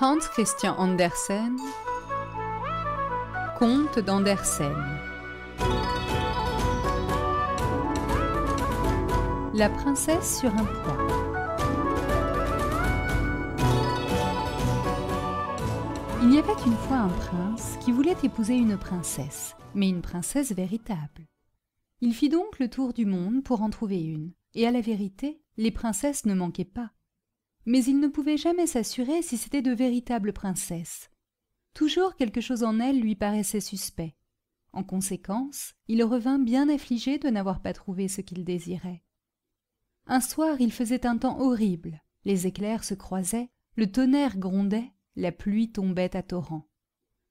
Hans Christian Andersen, Comte d'Andersen. La princesse sur un poids. Il y avait une fois un prince qui voulait épouser une princesse, mais une princesse véritable. Il fit donc le tour du monde pour en trouver une, et à la vérité, les princesses ne manquaient pas. Mais il ne pouvait jamais s'assurer si c'était de véritables princesses. Toujours quelque chose en elles lui paraissait suspect. En conséquence, il revint bien affligé de n'avoir pas trouvé ce qu'il désirait. Un soir, il faisait un temps horrible, les éclairs se croisaient, le tonnerre grondait, la pluie tombait à torrents.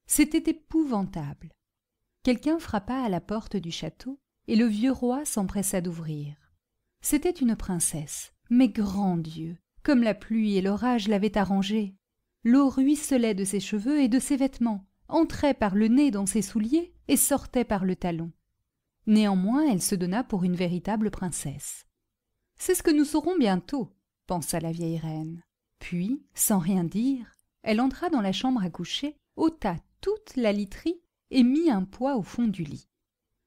C'était épouvantable. Quelqu'un frappa à la porte du château, et le vieux roi s'empressa d'ouvrir. C'était une princesse, mais grand Dieu, comme la pluie et l'orage l'avaient arrangée. L'eau ruisselait de ses cheveux et de ses vêtements, entrait par le nez dans ses souliers et sortait par le talon. Néanmoins, elle se donna pour une véritable princesse. « C'est ce que nous saurons bientôt, » pensa la vieille reine. Puis, sans rien dire, elle entra dans la chambre à coucher, ôta toute la literie et mit un poids au fond du lit.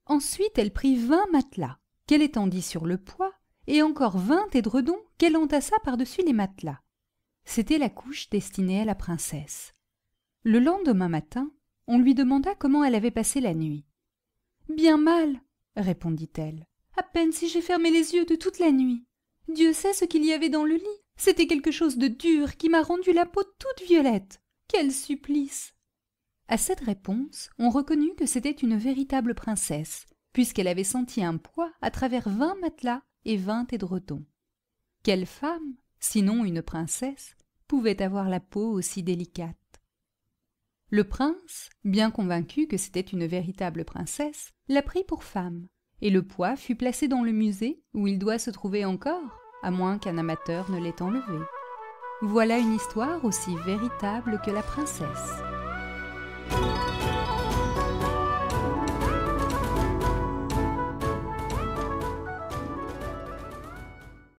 Ensuite, elle prit 20 matelas, qu'elle étendit sur le poids, et encore 20 édredons qu'elle entassa par-dessus les matelas. C'était la couche destinée à la princesse. Le lendemain matin, on lui demanda comment elle avait passé la nuit. « Bien mal, » répondit-elle. « À peine si j'ai fermé les yeux de toute la nuit. Dieu sait ce qu'il y avait dans le lit. C'était quelque chose de dur qui m'a rendu la peau toute violette. Quel supplice !» À cette réponse, on reconnut que c'était une véritable princesse, puisqu'elle avait senti un poids à travers 20 matelas et 20 édredons. Quelle femme, sinon une princesse, pouvait avoir la peau aussi délicate? Le prince, bien convaincu que c'était une véritable princesse, la prit pour femme, et le poids fut placé dans le musée où il doit se trouver encore, à moins qu'un amateur ne l'ait enlevé. Voilà une histoire aussi véritable que la princesse.